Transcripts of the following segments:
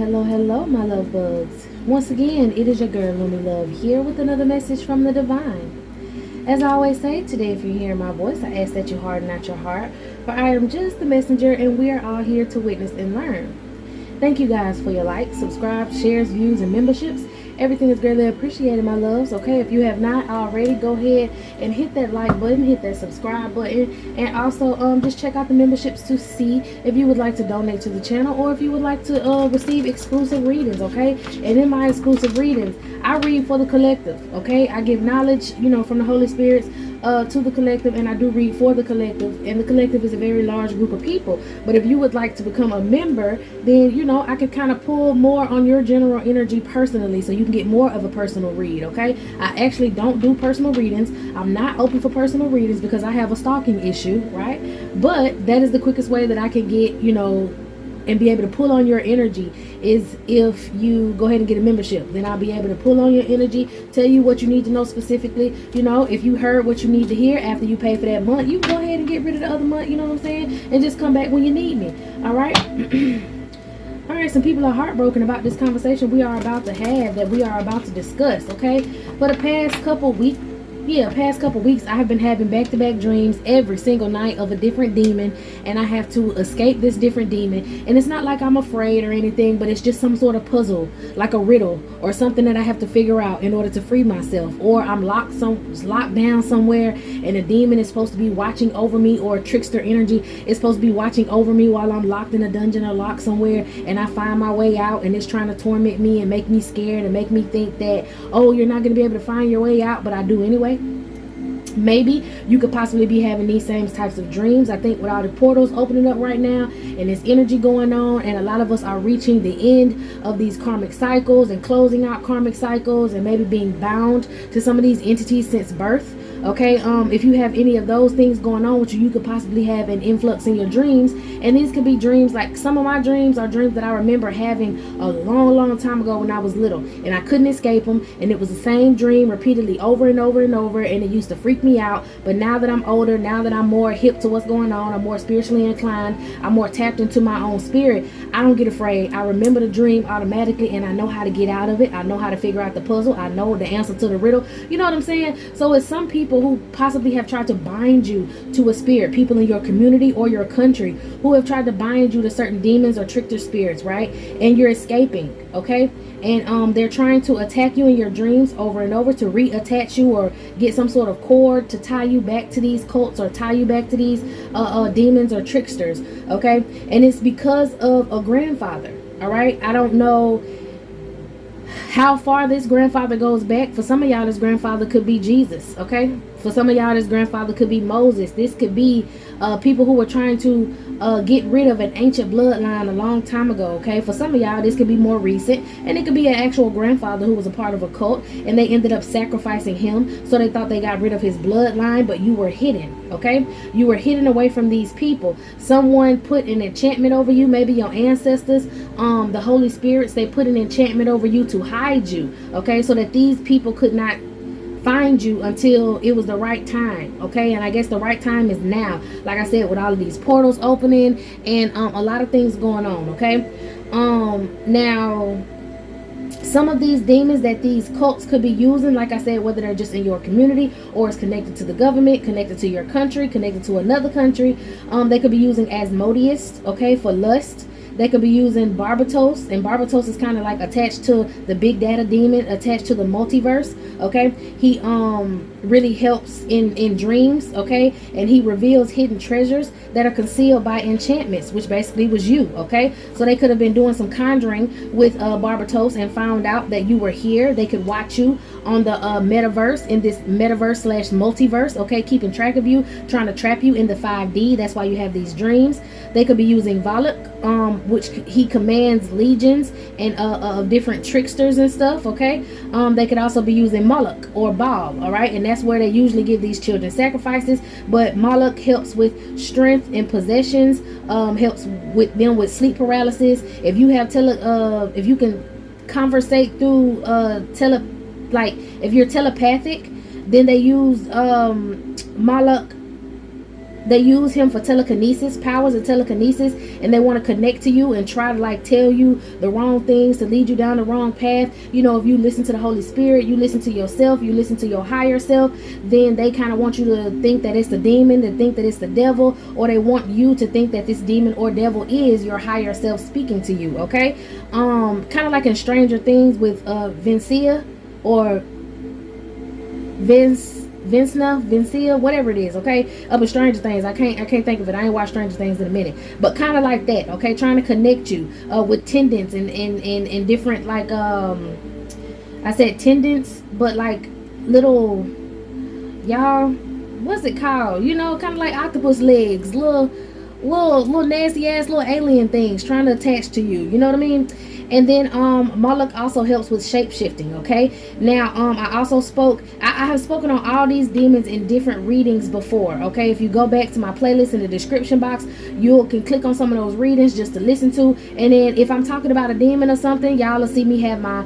Hello, my love bugs. Once again, it is your girl, Lumi Love, here with another message from the divine. As I always say, today, if you hear my voice, I ask that you harden not your heart, for I am just the messenger, and we are all here to witness and learn. Thank you guys for your likes, subscribes, shares, views, and memberships. Everything is greatly appreciated, my loves. Okay, if you have not already, go ahead and hit that like button, hit that subscribe button, and also just check out the memberships to see if you would like to donate to the channel or if you would like to receive exclusive readings. Okay, and in my exclusive readings, I read for the collective. Okay, I give knowledge, from the Holy Spirit to the collective, and I do read for the collective, and the collective is a very large group of people. But if you would like to become a member, then I could kind of pull more on your general energy personally, so you can get more of a personal read. Okay, I actually don't do personal readings. I'm not open for personal readings because I have a stalking issue, right? But that is the quickest way that I can get and be able to pull on your energy is if you go ahead and get a membership. Then I'll be able to pull on your energy, tell you what you need to know specifically. If you heard what you need to hear after you pay for that month, you can go ahead and get rid of the other month, you know what I'm saying, and just come back when you need me. All right. All right, some people are heartbroken about this conversation we are about to have, that we are about to discuss. Okay, for the past couple weeks, I have been having back-to-back dreams every single night of a different demon, and I have to escape this different demon. And it's not like I'm afraid or anything, but it's just some sort of puzzle, like a riddle or something that I have to figure out in order to free myself. Or I'm locked down somewhere, and a demon is supposed to be watching over me, or a trickster energy is supposed to be watching over me while I'm locked in a dungeon or locked somewhere, and I find my way out, and it's trying to torment me and make me scared and make me think that, oh, you're not going to be able to find your way out, but I do anyway. Maybe you could possibly be having these same types of dreams. I think with all the portals opening up right now and this energy going on, and a lot of us are reaching the end of these karmic cycles and closing out karmic cycles and maybe being bound to some of these entities since birth. Okay, if you have any of those things going on with you, you could possibly have an influx in your dreams. And these could be dreams, like some of my dreams are dreams that I remember having a long time ago when I was little, and I couldn't escape them, and it was the same dream repeatedly over and over and over, and it used to freak me out. But now that I'm older, now that I'm more hip to what's going on, I'm more spiritually inclined, I'm more tapped into my own spirit, I don't get afraid. I remember the dream automatically, and I know how to get out of it. I know how to figure out the puzzle. I know the answer to the riddle. You know what I'm saying? So it's some people who possibly have tried to bind you to a spirit, people in your community or your country who have tried to bind you to certain demons or trickster spirits, right? And you're escaping, okay? And they're trying to attack you in your dreams over and over to reattach you or get some sort of cord to tie you back to these cults or tie you back to these demons or tricksters, okay? And it's because of a grandfather, all right? I don't know how far this grandfather goes back. For some of y'all, this grandfather could be Jesus, okay? For some of y'all, this grandfather could be Moses. This could be people who were trying to get rid of an ancient bloodline a long time ago, okay? For some of y'all, this could be more recent, and it could be an actual grandfather who was a part of a cult, and they ended up sacrificing him, so they thought they got rid of his bloodline, but you were hidden, okay? You were hidden away from these people. Someone put an enchantment over you, maybe your ancestors, the Holy Spirits, they put an enchantment over you to hide you, okay? So that these people could not find you until it was the right time, okay? And I guess the right time is now, like I said, with all of these portals opening and a lot of things going on, okay? Now some of these demons that these cults could be using, like I said, whether they're just in your community or it's connected to the government, connected to your country, connected to another country, they could be using Asmodeus, okay, for lust. They could be using Barbatos, and Barbatos is kind of like attached to the Big Data demon, attached to the multiverse, okay? He really helps in dreams, okay? And he reveals hidden treasures that are concealed by enchantments, which basically was you, okay? So they could have been doing some conjuring with Barbatos and found out that you were here. They could watch you on the metaverse, in this metaverse slash multiverse, okay? Keeping track of you, trying to trap you in the 5D. That's why you have these dreams. They could be using Valak, which he commands legions and of different tricksters and stuff, okay? They could also be using Moloch or Baal, all right? And that's where they usually give these children sacrifices. But Moloch helps with strength and possessions, helps with them with sleep paralysis. If you have if you can conversate through like if you're telepathic, then they use Moloch They use him for telekinesis, powers of telekinesis, and they want to connect to you and try to like tell you the wrong things, to lead you down the wrong path. You know, if you listen to the Holy Spirit, you listen to yourself, you listen to your higher self, then they kind of want you to think that it's the demon, to think that it's the devil, or they want you to think that this demon or devil is your higher self speaking to you. Okay, kind of like in Stranger Things with Vincia or Vincia, whatever it is, okay? Up in Stranger Things, I can't think of it. I ain't watched Stranger Things in a minute, but kind of like that, okay? Trying to connect you with tendons and different, like I said tendons, but like little, y'all, what's it called? You know, kind of like octopus legs, little nasty ass little alien things trying to attach to you. You know what I mean? And then Moloch also helps with shape shifting. Okay, now I also I have spoken on all these demons in different readings before. Okay, if you go back to my playlist in the description box, you can click on some of those readings just to listen to. And then if I'm talking about a demon or something, y'all will see me have my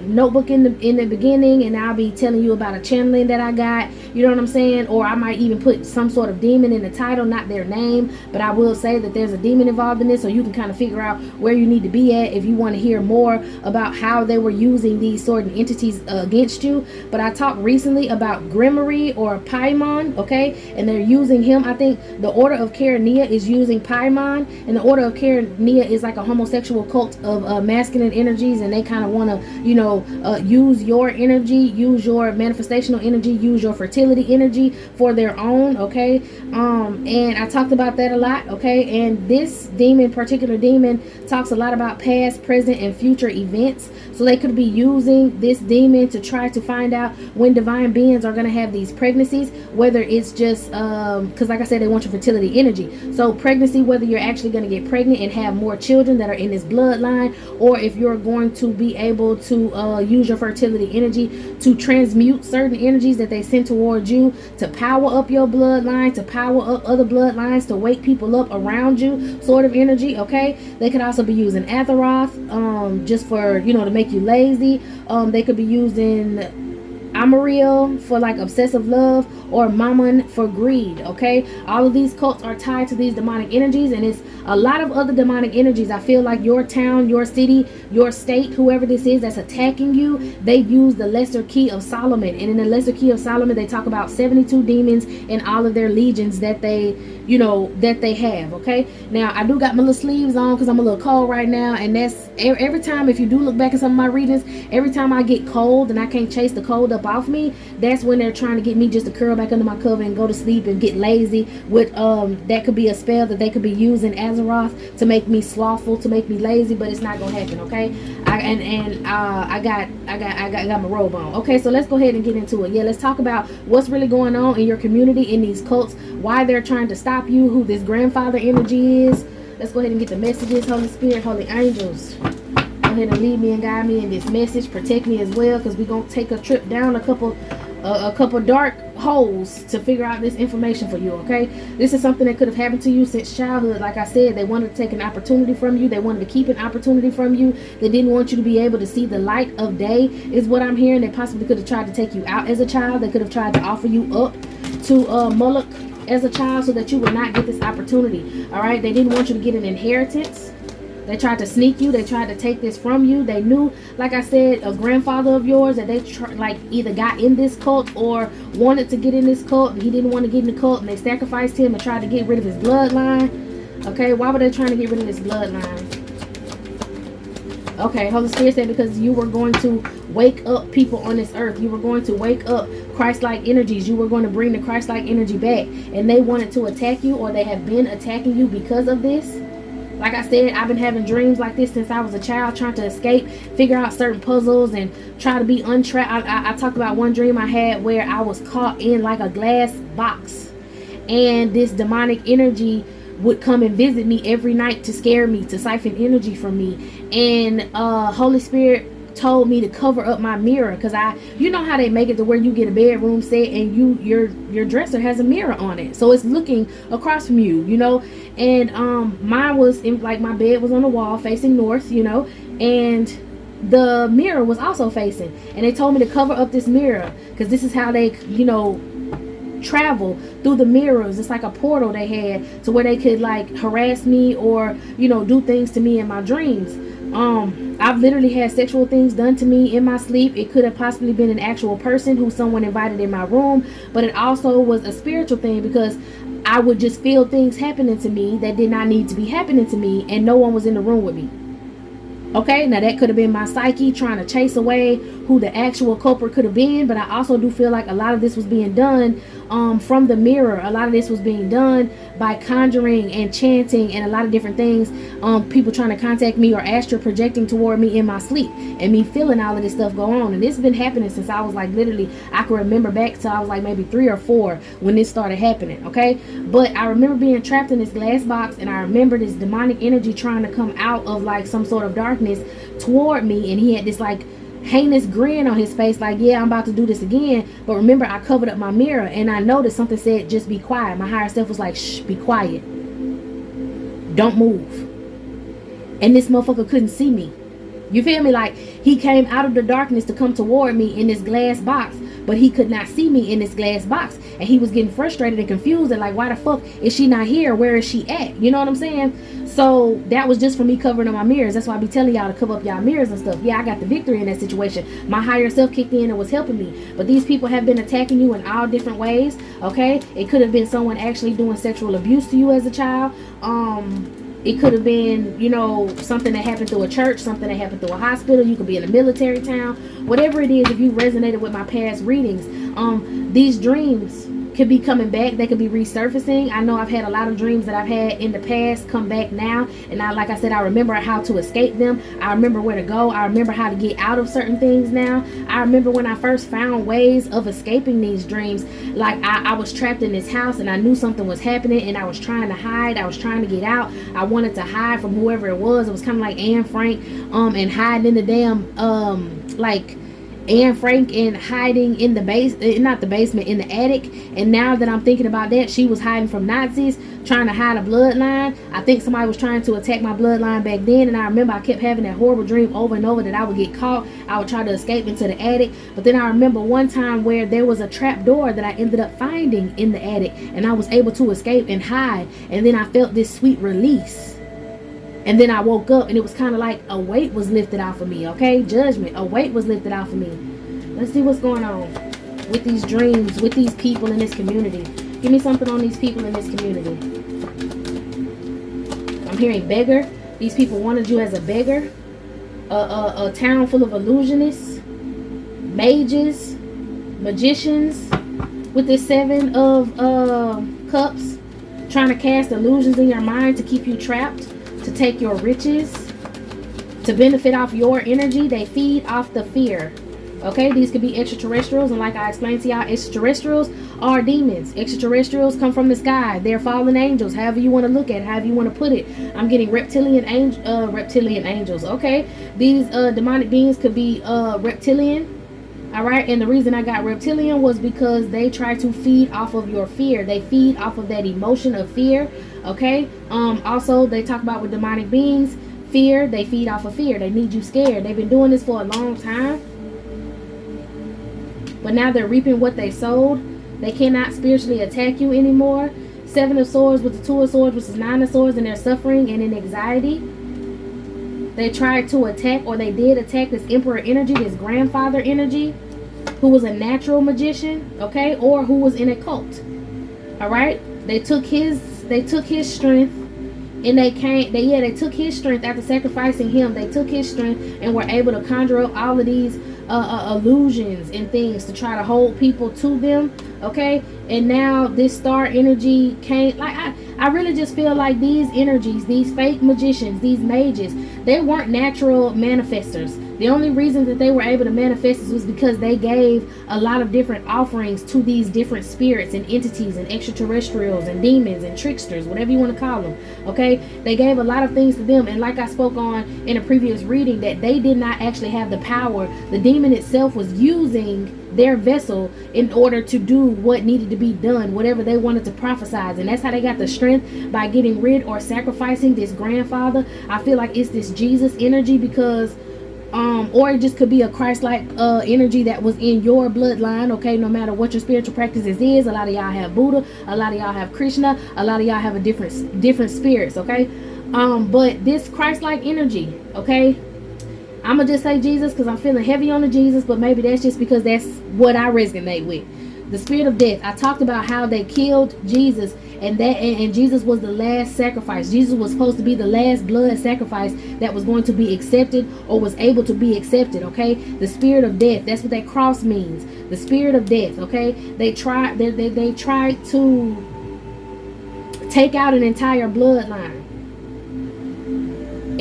notebook in the beginning, and I'll be telling you about a channeling that I got. You know what I'm saying? Or I might even put some sort of demon in the title, not their name, but I will say that there's a demon involved in this, so you can kind of figure out where you need to be at if you want to hear more about how they were using these certain entities against you. But I talked recently about Grimory or Paimon, okay, and they're using him. I think the Order of Carania is using Paimon, and the Order of Carania is like a homosexual cult of masculine energies, and they kind of want to, you know, use your energy, use your manifestational energy, use your fertility energy for their own, okay. And I talked about that a lot, okay. And this particular demon talks a lot about past, present, and future events. So they could be using this demon to try to find out when divine beings are going to have these pregnancies, whether it's just because like I said, they want your fertility energy. So pregnancy, whether you're actually going to get pregnant and have more children that are in this bloodline, or if you're going to be able to use your fertility energy to transmute certain energies that they send towards you, to power up your bloodline, to power up other bloodlines, to wake people up around you, sort of energy. Okay, they could also be using Atheroth, just for, you know, to make you lazy. They could be using Amariel for like obsessive love, or Mammon for greed. Okay, all of these cults are tied to these demonic energies, and it's a lot of other demonic energies. I feel like your town, your city, your state, whoever this is that's attacking you, they use the lesser key of Solomon. And in the lesser key of Solomon, they talk about 72 demons and all of their legions that they, you know, that they have. Okay, now I do got my little sleeves on because I'm a little cold right now, and that's every time, if you do look back at some of my readings, every time I get cold and I can't chase the cold up off me, that's when they're trying to get me just to curl back under my cover and go to sleep and get lazy with that could be a spell that they could be using Azeroth to make me slothful, to make me lazy, but it's not gonna happen. Okay, I got my robe on. Okay, so let's go ahead and get into it. Yeah, let's talk about what's really going on in your community, in these cults, why they're trying to stop you, who this grandfather energy is. Let's go ahead and get the messages. Holy Spirit, holy angels, go ahead and lead me and guide me in this message. Protect me as well, because we're gonna take a trip down a couple dark holes to figure out this information for you. Okay, this is something that could have happened to you since childhood. Like I said, they wanted to take an opportunity from you. They wanted to keep an opportunity from you. They didn't want you to be able to see the light of day, is what I'm hearing. They possibly could have tried to take you out as a child. They could have tried to offer you up to Moloch as a child so that you would not get this opportunity. All right, they didn't want you to get an inheritance. They tried to sneak you. They tried to take this from you. They knew, like I said, a grandfather of yours that they like either got in this cult or wanted to get in this cult, and he didn't want to get in the cult, and they sacrificed him and tried to get rid of his bloodline. Okay, why were they trying to get rid of this bloodline? Okay, Holy Spirit said because you were going to wake up people on this earth. You were going to wake up Christ-like energies. You were going to bring the Christ-like energy back, and they wanted to attack you, or they have been attacking you because of this. Like I said, I've been having dreams like this since I was a child, trying to escape, figure out certain puzzles, and try to be untrapped. I talked about one dream I had where I was caught in like a glass box, and this demonic energy would come and visit me every night to scare me, to siphon energy from me. And Holy Spirit told me to cover up my mirror, because you know how they make it to where you get a bedroom set and your dresser has a mirror on it, so it's looking across from you, you know. And mine was in, like, my bed was on the wall facing north, you know, and the mirror was also facing, and they told me to cover up this mirror because this is how they, you know, travel through the mirrors. It's like a portal they had to where they could like harass me or, you know, do things to me in my dreams. I've literally had sexual things done to me in my sleep. It could have possibly been an actual person who someone invited in my room, but it also was a spiritual thing because I would just feel things happening to me that did not need to be happening to me, and no one was in the room with me. Okay, now that could have been my psyche trying to chase away who the actual culprit could have been, but I also do feel like a lot of this was being done from the mirror. A lot of this was being done by conjuring and chanting and a lot of different things. People trying to contact me or astral projecting toward me in my sleep and me feeling all of this stuff go on. And this has been happening since I was like literally, I can remember back to I was like maybe 3 or 4 when this started happening. Okay, but I remember being trapped in this glass box, and I remember this demonic energy trying to come out of like some sort of darkness toward me, and he had this like heinous grin on his face like, yeah, I'm about to do this again. But remember, I covered up my mirror and I noticed something said, just be quiet. My higher self was like, shh, be quiet, don't move. And this motherfucker couldn't see me. You feel me? Like, he came out of the darkness to come toward me in this glass box, but he could not see me in this glass box. And he was getting frustrated and confused and like, why the fuck is she not here? Where is she at? You know what I'm saying? So that was just for me covering up my mirrors. That's why I be telling y'all to cover up y'all mirrors and stuff. Yeah, I got the victory in that situation. My higher self kicked in and was helping me. But these people have been attacking you in all different ways. Okay, it could have been someone actually doing sexual abuse to you as a child. It could have been, you know, something that happened through a church, something that happened through a hospital. You could be in a military town. Whatever it is, if you resonated with my past readings, these dreams could be coming back. They could be resurfacing. I know I've had a lot of dreams that I've had in the past come back now. And like I said, I remember how to escape them. I remember where to go. I remember how to get out of certain things now. I remember when I first found ways of escaping these dreams. Like I was trapped in this house and I knew something was happening and I was trying to hide. I was trying to get out. I wanted to hide from whoever it was. It was kind of like Anne Frank and hiding in the damn like Anne Frank and hiding in the not the basement, in the attic. And now that I'm thinking about that, she was hiding from Nazis, trying to hide a bloodline. I think somebody was trying to attack my bloodline back then, and I remember I kept having that horrible dream over and over that I would get caught. I would try to escape into the attic, but then I remember one time where there was a trap door that I ended up finding in the attic, and I was able to escape and hide, and then I felt this sweet release. And then I woke up and it was kind of like a weight was lifted off of me, okay? Judgment, a weight was lifted off of me. Let's see what's going on with these dreams, with these people in this community. Give me something on these people in this community. I'm hearing beggar. These people wanted you as a beggar. A town full of illusionists, mages, magicians, with this 7 of cups, trying to cast illusions in your mind to keep you trapped, to take your riches, to benefit off your energy. They feed off the fear. Okay, these could be extraterrestrials, and like I explained to y'all, extraterrestrials are demons. Extraterrestrials come from the sky. They're fallen angels, however you want to look at it, however you want to put it. I'm getting reptilian angels. Okay, these demonic beings could be reptilian. All right, and the reason I got reptilian was because they try to feed off of your fear. They feed off of that emotion of fear. Okay, also they talk about with demonic beings, fear. They feed off of fear. They need you scared. They've been doing this for a long time, but now they're reaping what they sowed. They cannot spiritually attack you anymore. 7 of Swords with the 2 of Swords, which is 9 of Swords, and they're suffering and in anxiety. They tried to attack, or they did attack, this Emperor energy, this grandfather energy, who was a natural magician, okay, or who was in a cult. All right, they took his strength, and they took his strength after sacrificing him. They took his strength and were able to conjure up all of these illusions and things to try to hold people to them. Okay, and now this star energy came. Like I really just feel like these energies, these fake magicians, these mages, they weren't natural manifestors. The only reason that they were able to manifest this was because they gave a lot of different offerings to these different spirits and entities and extraterrestrials and demons and tricksters, whatever you want to call them. Okay, they gave a lot of things to them, and like I spoke on in a previous reading, that they did not actually have the power. The demon itself was using their vessel in order to do what needed to be done, whatever they wanted to prophesize. And that's how they got the strength, by getting rid or sacrificing this grandfather. I feel like it's this Jesus energy, because or it just could be a Christ-like energy that was in your bloodline. Okay, no matter what your spiritual practices is. A lot of y'all have Buddha, a lot of y'all have Krishna, a lot of y'all have a different spirits. Okay, but this Christ-like energy, okay, I'm gonna just say Jesus because I'm feeling heavy on the Jesus, but maybe that's just because that's what I resonate with. The spirit of death. I talked about how they killed Jesus, and Jesus was the last sacrifice. Jesus was supposed to be the last blood sacrifice that was going to be accepted, or was able to be accepted. Okay, the spirit of death. That's what that cross means. The spirit of death. Okay, they tried to take out an entire bloodline,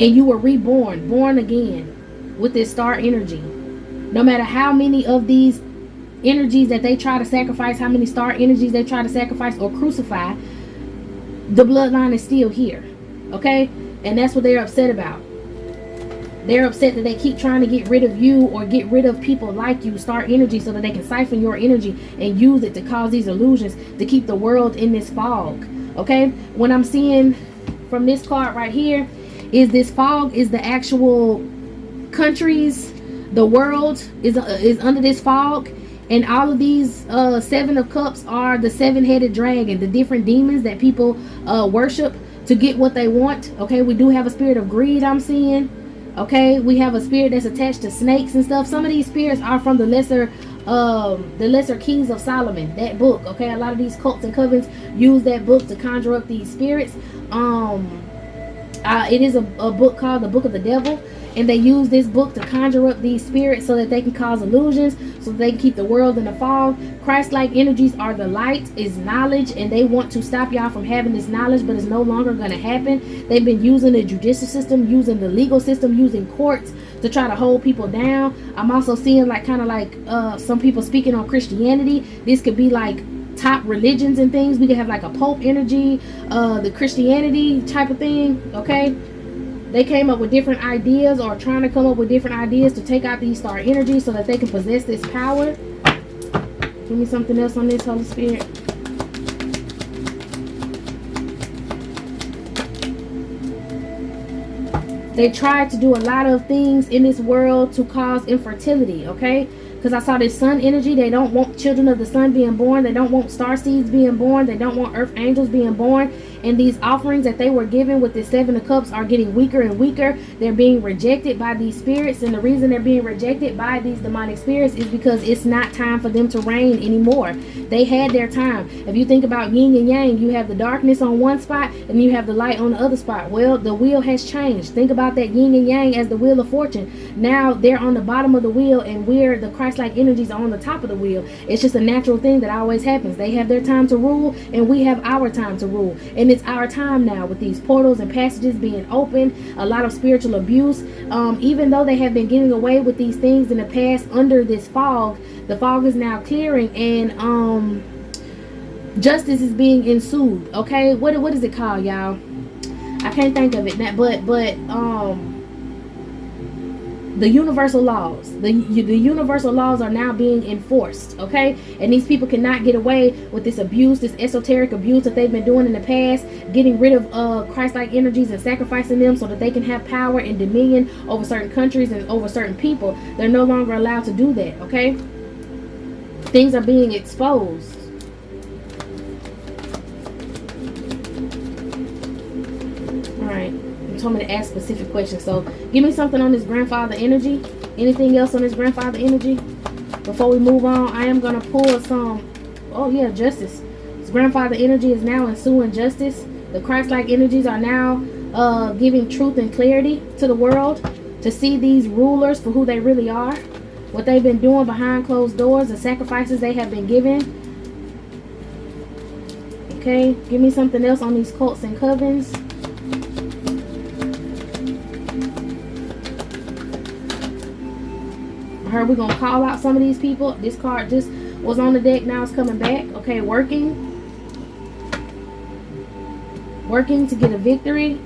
and you were reborn, born again with this star energy. No matter how many of these energies that they try to sacrifice, how many star energies they try to sacrifice or crucify, the bloodline is still here. Okay, and that's what they're upset about. They're upset that they keep trying to get rid of you, or get rid of people like you, star energy, so that they can siphon your energy and use it to cause these illusions, to keep the world in this fog. Okay, what I'm seeing from this card right here is this fog is the actual countries. The world is under this fog, and all of these 7 of cups are the 7-headed dragon, the different demons that people worship to get what they want. Okay, we do have a spirit of greed, I'm seeing. Okay, we have a spirit that's attached to snakes and stuff. Some of these spirits are from the lesser Kings of Solomon, that book. Okay, a lot of these cults and covens use that book to conjure up these spirits. It is a book called the Book of the Devil, and they use this book to conjure up these spirits so that they can cause illusions, so that they can keep the world in the fog. Christ-like energies are the light, is knowledge, and they want to stop y'all from having this knowledge, but it's no longer going to happen. They've been using the judicial system, using the legal system, using courts to try to hold people down. I'm also seeing like kind of like some people speaking on Christianity. This could be like top religions and things. We could have like a Pope energy, the Christianity type of thing. Okay, they came up with different ideas, or trying to come up with different ideas to take out these star energies so that they can possess this power. Give me something else on this, Holy Spirit. They tried to do a lot of things in this world to cause infertility, okay? Because I saw this sun energy. They don't want children of the sun being born. They don't want star seeds being born. They don't want earth angels being born. And these offerings that they were given with this 7 of cups are getting weaker and weaker. They're being rejected by these spirits. And the reason they're being rejected by these demonic spirits is because it's not time for them to reign anymore. They had their time. If you think about yin and yang, you have the darkness on one spot and you have the light on the other spot. Well, the wheel has changed. Think about that yin and yang as the wheel of fortune. Now they're on the bottom of the wheel, and we're the Christ-like energies are on the top of the wheel. It's just a natural thing that always happens. They have their time to rule, and we have our time to rule. And it's our time now with these portals and passages being open. A lot of spiritual abuse. Even though they have been getting away with these things in the past under this fog, the fog is now clearing, and justice is being ensued. Okay, what is it called, y'all? I can't think of it now, but the universal laws. The universal laws are now being enforced, okay? And these people cannot get away with this abuse, this esoteric abuse that they've been doing in the past, getting rid of Christ-like energies and sacrificing them so that they can have power and dominion over certain countries and over certain people. They're no longer allowed to do that, okay? Things are being exposed. All right. Told me to ask specific questions, so give me something on this grandfather energy. Anything else on this grandfather energy before we move on? I am going to pull some. Oh yeah, justice. This grandfather energy is now ensuing justice. The Christ-like energies are now giving truth and clarity to the world, to see these rulers for who they really are, what they've been doing behind closed doors, the sacrifices they have been given. Okay, give me something else on these cults and covens. We're gonna call out some of these people. This card just was on the deck, now it's coming back. Okay, working to get a victory.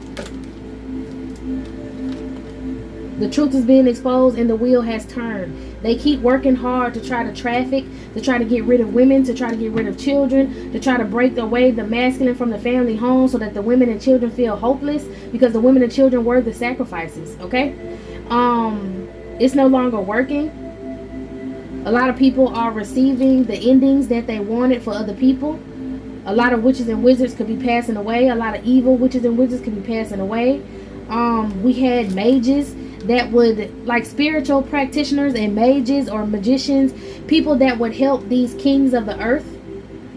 The truth is being exposed and the wheel has turned. They keep working hard to try to traffic, to try to get rid of women, to try to get rid of children, to try to break away the masculine from the family home so that the women and children feel hopeless, because the women and children were the sacrifices, okay? It's no longer working. A lot of people are receiving the endings that they wanted for other people. A lot of witches and wizards could be passing away. A lot of evil witches and wizards could be passing away. We had mages that would, like spiritual practitioners and mages or magicians, people that would help these kings of the earth,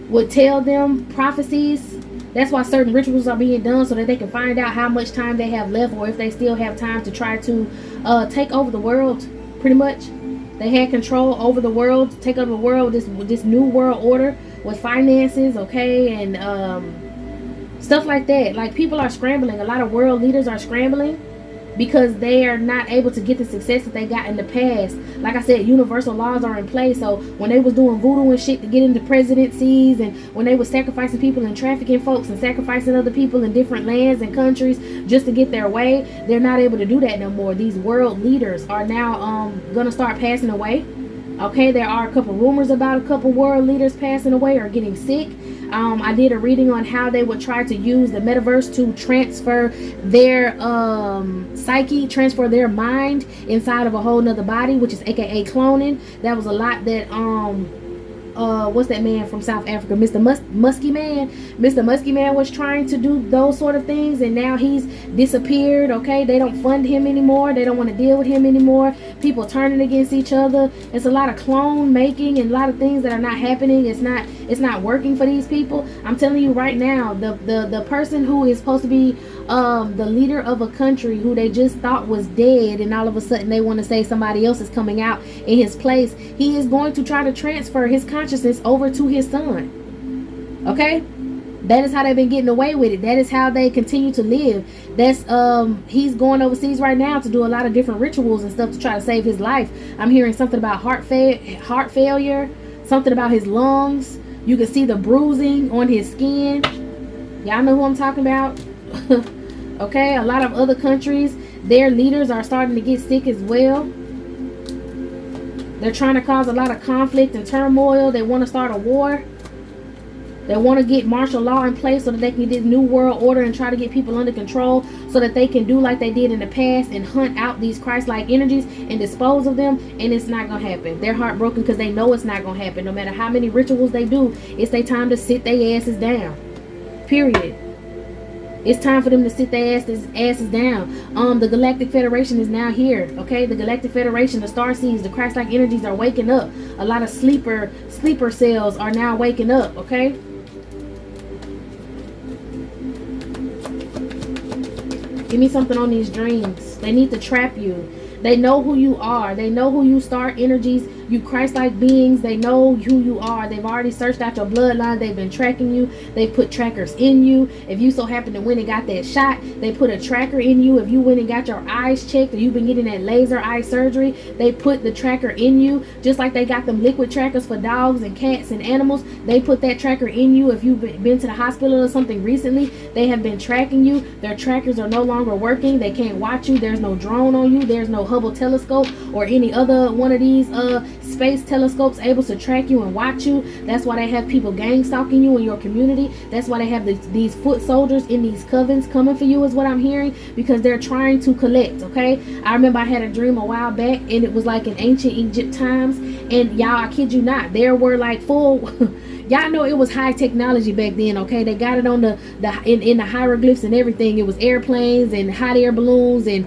would tell them prophecies. That's why certain rituals are being done, so that they can find out how much time they have left, or if they still have time to try to take over the world. Pretty much, they had control over the world, take over the world, this new world order with finances, okay, and stuff like that. Like, people are scrambling. A lot of world leaders are scrambling because they are not able to get the success that they got in the past. Like I said, universal laws are in place. So when they was doing voodoo and shit to get into presidencies, and when they was sacrificing people and trafficking folks and sacrificing other people in different lands and countries just to get their way, they're not able to do that no more. These world leaders are now gonna start passing away. Okay, there are a couple rumors about a couple world leaders passing away or getting sick. I did a reading on how they would try to use the metaverse to transfer their psyche, transfer their mind inside of a whole nother body, which is aka cloning. That was a lot that what's that man from South Africa, Mr. Muskie Man. Mr. Muskie Man was trying to do those sort of things, and now he's disappeared. Okay, they don't fund him anymore. They don't want to deal with him anymore. People turning against each other. It's a lot of clone making and a lot of things that are not happening. It's not working for these people. I'm telling you right now, the person who is supposed to be the leader of a country who they just thought was dead, and all of a sudden they want to say somebody else is coming out in his place. He is going to try to transfer his consciousness over to his son. Okay, that is how they've been getting away with it. That is how they continue to live. That's he's going overseas right now to do a lot of different rituals and stuff to try to save his life. I'm hearing something about heart failure, something about his lungs. You can see the bruising on his skin. Y'all know who I'm talking about. Okay, a lot of other countries, their leaders are starting to get sick as well. They're trying to cause a lot of conflict and turmoil. They want to start a war. They want to get martial law in place so that they can get this new world order and try to get people under control so that they can do like they did in the past and hunt out these Christ-like energies and dispose of them. And it's not going to happen. They're heartbroken because they know it's not going to happen. No matter how many rituals they do, it's their time to sit their asses down. Period. It's time for them to sit their asses down. The Galactic Federation is now here. Okay, the Galactic Federation, the star seeds, the Christ-like energies are waking up. A lot of sleeper cells are now waking up. Okay. Give me something on these dreams. They need to trap you. They know who you are. They know who you, star energies, you Christ-like beings. They know who you are. They've already searched out your bloodline. They've been tracking you. They put trackers in you. If you so happen to win and got that shot, they put a tracker in you. If you went and got your eyes checked or you've been getting that laser eye surgery, they put the tracker in you. Just like they got them liquid trackers for dogs and cats and animals, they put that tracker in you. If you've been to the hospital or something recently, they have been tracking you. Their trackers are no longer working. They can't watch you. There's no drone on you. There's no Hubble telescope or any other one of these space telescopes able to track you and watch you. That's why they have people gang stalking you in your community. That's why they have these foot soldiers in these covens coming for you, is what I'm hearing, because they're trying to collect. Okay, I remember I had a dream a while back, and it was like in ancient Egypt times, and y'all, I kid you not, there were like full y'all know it was high technology back then. Okay, they got it on in the hieroglyphs and everything. It was airplanes and hot air balloons and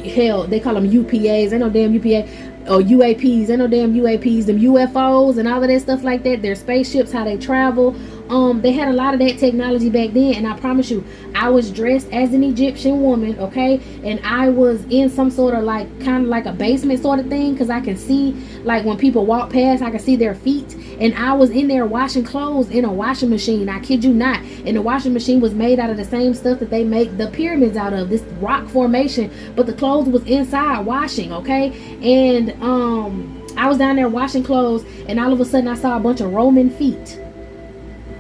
hell, they call them UPAs. Ain't no damn UPA. Or UAPs. Ain't no damn UAPs. Them UFOs and all of that stuff like that. Their spaceships, how they travel. They had a lot of that technology back then, and I promise you, I was dressed as an Egyptian woman, okay, and I was in some sort of like kind of like a basement sort of thing, because I can see, like, when people walk past, I can see their feet, and I was in there washing clothes in a washing machine. I kid you not. And the washing machine was made out of the same stuff that they make the pyramids out of, this rock formation, but the clothes was inside washing, okay. And I was down there washing clothes, and all of a sudden I saw a bunch of Roman feet,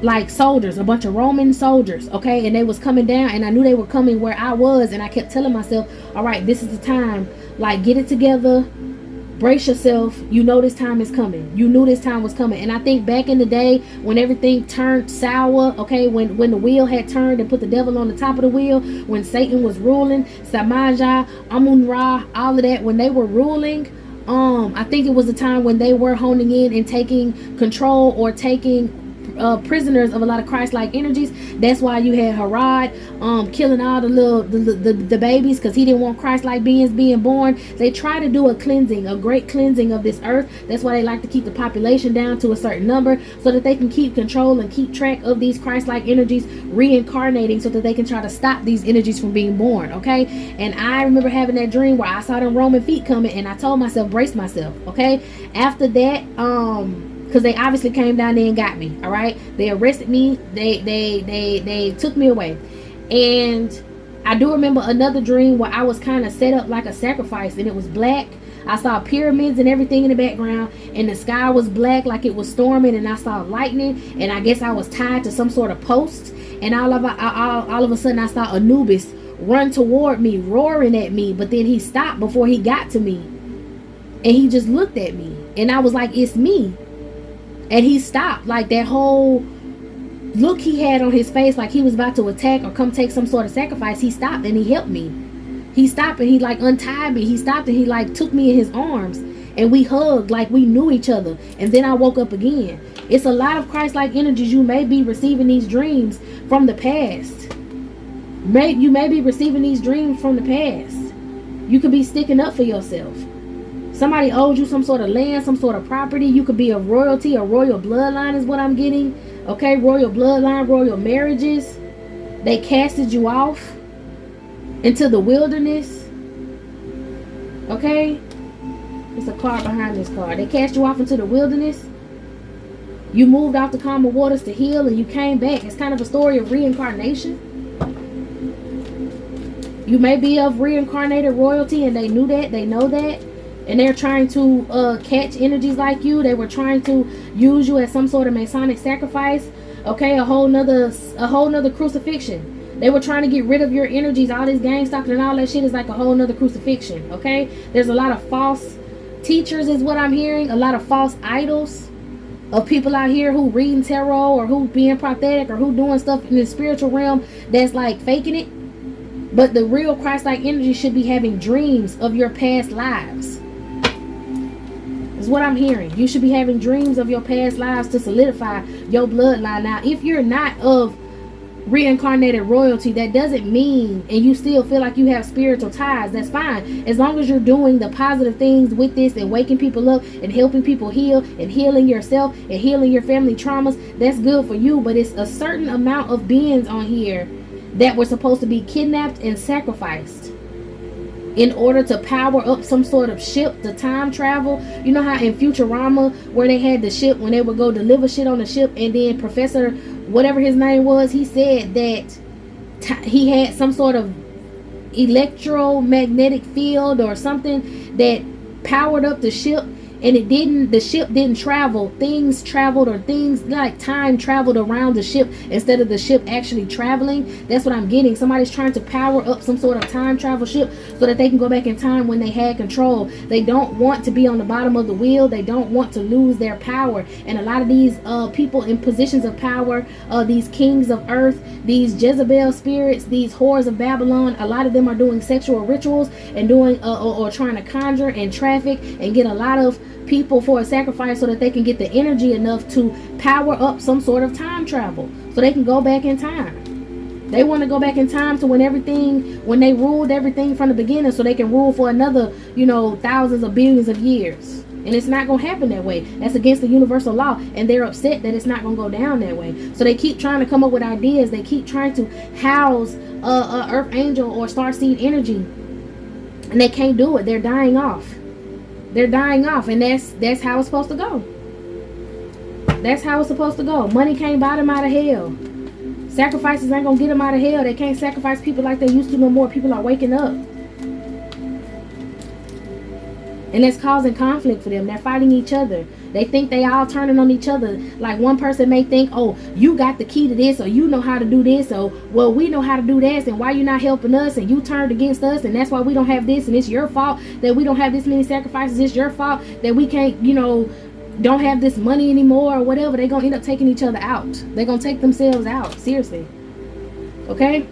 like soldiers, a bunch of Roman soldiers, okay, and they was coming down, and I knew they were coming where I was, and I kept telling myself, all right, this is the time, like, get it together, brace yourself. You know this time is coming. You knew this time was coming. And I think back in the day when everything turned sour, okay, when the wheel had turned and put the devil on the top of the wheel, when Satan was ruling, Samaja, Amun-Ra, all of that, when they were ruling, I think it was a time when they were honing in and taking control or taking prisoners of a lot of Christ-like energies. That's why you had Herod killing all the babies, because he didn't want Christ-like beings being born. They try to do a cleansing, a great cleansing of this earth. That's why they like to keep the population down to a certain number, so that they can keep control and keep track of these Christ-like energies reincarnating, so that they can try to stop these energies from being born. Okay, and I remember having that dream where I saw them Roman feet coming, and I told myself, brace myself. Okay, after that, because they obviously came down there and got me. All right, they arrested me. They took me away. And I do remember another dream where I was kind of set up like a sacrifice, and it was black. I saw pyramids and everything in the background, and the sky was black like it was storming, and I saw lightning, and I guess I was tied to some sort of post, and all of a sudden I saw Anubis run toward me, roaring at me, but then he stopped before he got to me, and he just looked at me, and I was like, it's me. And he stopped. Like, that whole look he had on his face, like he was about to attack or come take some sort of sacrifice, he stopped and he helped me. He stopped and he like untied me. He stopped and he like took me in his arms, and we hugged like we knew each other. And then I woke up again. It's a lot of Christ-like energies. You may be receiving these dreams from the past. You may be receiving these dreams from the past. You could be sticking up for yourself. Somebody owed you some sort of land, some sort of property. You could be a royalty, a royal bloodline is what I'm getting. Okay, royal bloodline, royal marriages. They casted you off into the wilderness. Okay? There's a card behind this card. They cast you off into the wilderness. You moved off the calmer waters to heal, and you came back. It's kind of a story of reincarnation. You may be of reincarnated royalty, and they knew that. They know that. And they're trying to catch energies like you. They were trying to use you as some sort of Masonic sacrifice. Okay, a whole nother crucifixion. They were trying to get rid of your energies. All this gang stalking and all that shit is like a whole nother crucifixion. Okay, there's a lot of false teachers is what I'm hearing. A lot of false idols of people out here who reading tarot, or who being prophetic, or who doing stuff in the spiritual realm that's like faking it. But the real Christ-like energy should be having dreams of your past lives. Is what I'm hearing. You should be having dreams of your past lives to solidify your bloodline. Now, if you're not of reincarnated royalty, that doesn't mean, and you still feel like you have spiritual ties, that's fine. As long as you're doing the positive things with this, and waking people up, and helping people heal, and healing yourself, and healing your family traumas, that's good for you. But it's a certain amount of beings on here that were supposed to be kidnapped and sacrificed in order to power up some sort of ship to time travel. You know how in Futurama, where they had the ship, when they would go deliver shit on the ship, and then Professor, whatever his name was, he said that he had some sort of electromagnetic field or something that powered up the ship, and the ship didn't travel. Things traveled, or things like time traveled around the ship instead of the ship actually traveling. That's what I'm getting. Somebody's trying to power up some sort of time travel ship so that they can go back in time when they had control. They don't want to be on the bottom of the wheel. They don't want to lose their power. And a lot of these people in positions of power, these kings of earth, these Jezebel spirits, these whores of Babylon, a lot of them are doing sexual rituals and doing or trying to conjure and traffic and get a lot of people for a sacrifice so that they can get the energy enough to power up some sort of time travel so they can go back in time. They want to go back in time to when they ruled everything from the beginning, so they can rule for another, thousands of billions of years. And it's not going to happen that way. That's against the universal law, and they're upset that it's not going to go down that way. So they keep trying to come up with ideas. They keep trying to house a earth angel or starseed energy, and they can't do it. They're dying off. They're dying off, and that's how it's supposed to go. That's how it's supposed to go. Money can't buy them out of hell. Sacrifices ain't gonna get them out of hell. They can't sacrifice people like they used to no more. People are waking up, and that's causing conflict for them. They're fighting each other. They think they all turning on each other. Like one person may think, oh, you got the key to this, or you know how to do this, or well, we know how to do this, and why you not helping us, and you turned against us, and that's why we don't have this, and it's your fault that we don't have this many sacrifices. It's your fault that we can't, don't have this money anymore, or whatever. They're gonna end up taking each other out. They're gonna take themselves out. Seriously. Okay?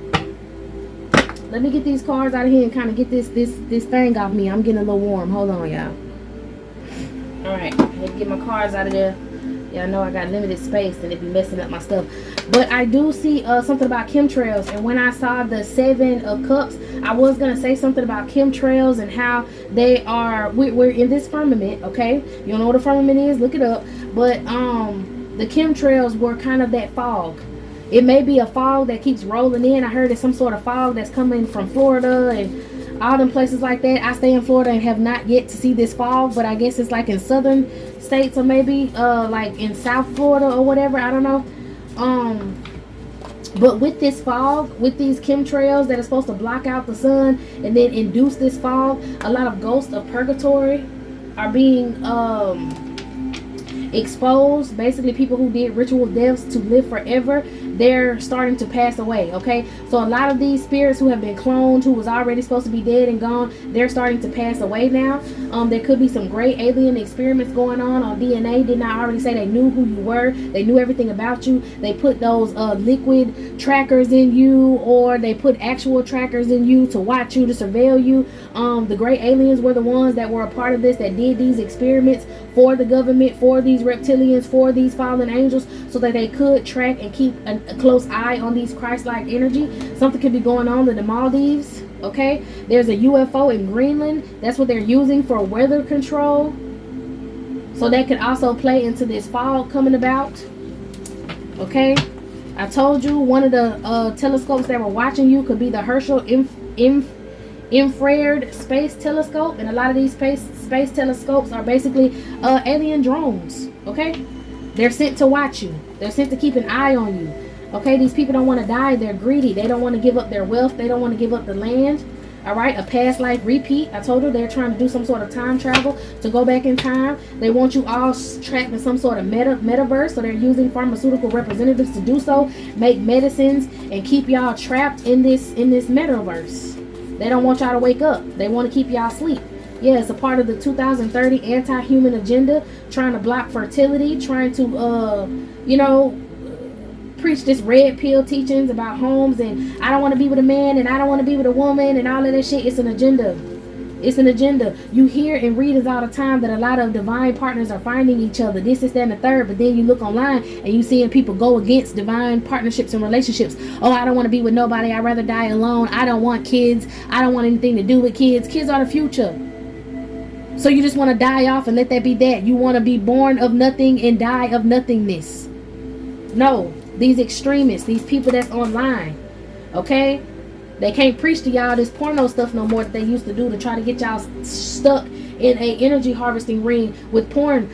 Let me get these cards out of here and kind of get this thing off me. I'm getting a little warm. Hold on, y'all. Alright, let me get my cards out of there. Y'all know I got limited space and it be messing up my stuff. But I do see something about chemtrails. And when I saw the 7 of Cups, I was going to say something about chemtrails and how they are... We're in this firmament, okay? You don't know what a firmament is? Look it up. But the chemtrails were kind of that fog. It may be a fog that keeps rolling in. I heard it's some sort of fog that's coming from Florida and all them places like that. I stay in Florida and have not yet to see this fog, but I guess it's like in southern states, or maybe like in South Florida or whatever. I don't know. But with this fog, with these chemtrails that are supposed to block out the sun and then induce this fog, a lot of ghosts of purgatory are being exposed. Basically, people who did ritual deaths to live forever, they're starting to pass away. Okay, so a lot of these spirits who have been cloned, who was already supposed to be dead and gone, they're starting to pass away now. There could be some great alien experiments going on DNA. Didn't I already say they knew who you were? They knew everything about you. They put those liquid trackers in you, or they put actual trackers in you to watch you, to surveil you. The great aliens were the ones that were a part of this, that did these experiments for the government, for these reptilians, for these fallen angels, so that they could track and keep a close eye on these Christ-like energy. Something could be going on in the Maldives. Okay, there's a UFO in Greenland. That's what they're using for weather control. So that could also play into this fog coming about. Okay, I told you one of the telescopes that were watching you could be the Herschel infrared space telescope, and a lot of these space telescopes are basically alien drones. Okay, they're sent to watch you. They're sent to keep an eye on you. Okay, these people don't want to die. They're greedy. They don't want to give up their wealth. They don't want to give up the land. All right, a past life repeat. I told you they're trying to do some sort of time travel to go back in time. They want you all trapped in some sort of metaverse, so they're using pharmaceutical representatives to do so, make medicines, and keep y'all trapped in this metaverse. They don't want y'all to wake up. They want to keep y'all asleep. Yeah, it's a part of the 2030 anti-human agenda, trying to block fertility, trying to, preach this red pill teachings about homes, and I don't want to be with a man, and I don't want to be with a woman, and all of that shit. It's an agenda. It's an agenda. You hear and read all the time that a lot of divine partners are finding each other. This, that, and the third. But then you look online and you seeing people go against divine partnerships and relationships. Oh, I don't want to be with nobody. I'd rather die alone. I don't want kids. I don't want anything to do with kids. Kids are the future. So you just want to die off and let that be that. You want to be born of nothing and die of nothingness. No. These extremists, these people that's online, okay? They can't preach to y'all this porno stuff no more that they used to do to try to get y'all stuck in a energy harvesting ring with porn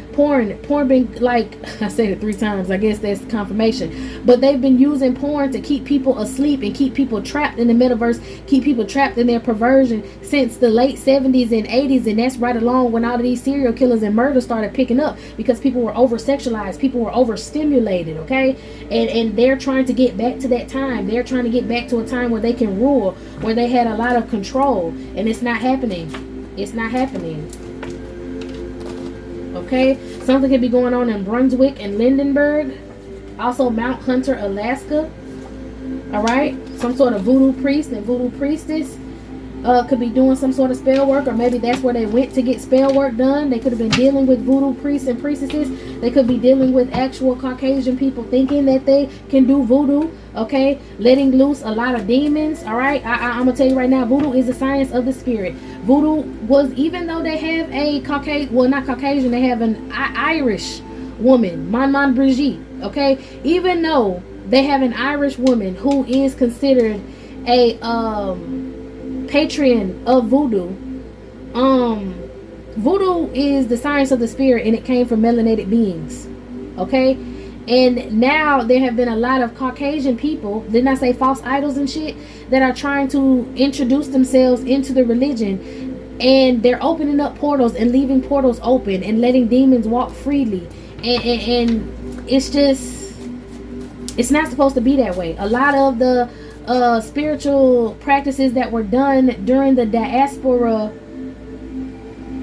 being, like, I said it 3 times, I guess that's confirmation, but they've been using porn to keep people asleep and keep people trapped in the metaverse, keep people trapped in their perversion since the late 70s and 80s, and that's right along when all of these serial killers and murder started picking up, because people were over sexualized, people were overstimulated, okay? And they're trying to get back to that time. They're trying to get back to a time where they can rule, where they had a lot of control, and it's not happening. It's not happening. Okay, something could be going on in Brunswick and Lindenberg, also Mount Hunter, Alaska. All right, some sort of voodoo priest and voodoo priestess could be doing some sort of spell work, or maybe that's where they went to get spell work done. They could have been dealing with voodoo priests and priestesses. They could be dealing with actual Caucasian people thinking that they can do voodoo. Okay, letting loose a lot of demons. All right, I'm gonna tell you right now, voodoo is the science of the spirit. Voodoo was, even though they have a Caucasian, well, not Caucasian, they have an Irish woman, Maman Brigitte. Okay, even though they have an Irish woman who is considered a patron of voodoo. Voodoo is the science of the spirit, and it came from melanated beings. Okay, and now there have been a lot of Caucasian people, didn't I say false idols and shit, that are trying to introduce themselves into the religion and they're opening up portals and leaving portals open and letting demons walk freely, and it's just, it's not supposed to be that way. A lot of the spiritual practices that were done during the diaspora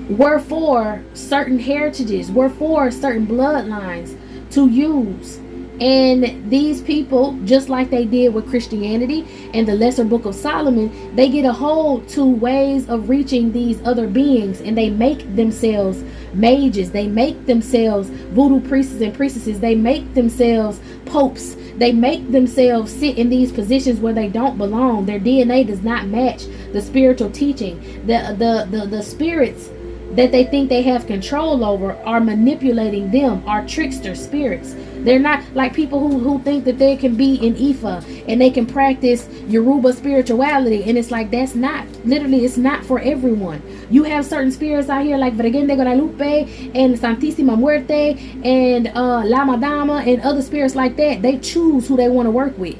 were for certain heritages, were for certain bloodlines to use. And these people, just like they did with Christianity and the Lesser Book of Solomon, they get a hold to ways of reaching these other beings, and they make themselves mages, they make themselves voodoo priests and priestesses, they make themselves popes, they make themselves sit in these positions where they don't belong. Their DNA does not match the spiritual teaching. The spirits that they think they have control over are manipulating them, are trickster spirits. They're not like people who think that they can be in Ifa and they can practice Yoruba spirituality, and it's like, that's not, literally, it's not for everyone. You have certain spirits out here like Virgen de Guadalupe and Santísima Muerte and La Madama and other spirits like that. They choose who they want to work with.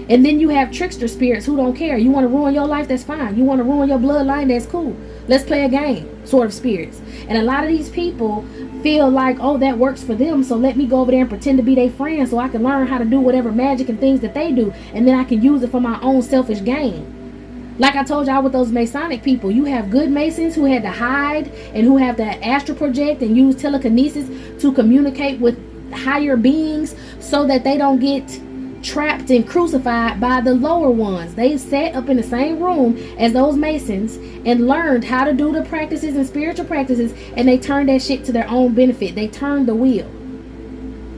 And then you have trickster spirits who don't care. You want to ruin your life, that's fine. You want to ruin your bloodline, that's cool. Let's play a game, sort of spirits. And a lot of these people feel like, oh, that works for them, so let me go over there and pretend to be their friend so I can learn how to do whatever magic and things that they do, and then I can use it for my own selfish gain. Like I told y'all with those Masonic people, you have good Masons who had to hide and who have to astral project and use telekinesis to communicate with higher beings so that they don't get trapped and crucified by the lower ones. They sat up in the same room as those Masons and learned how to do the practices and spiritual practices, and they turned that shit to their own benefit. They turned the wheel.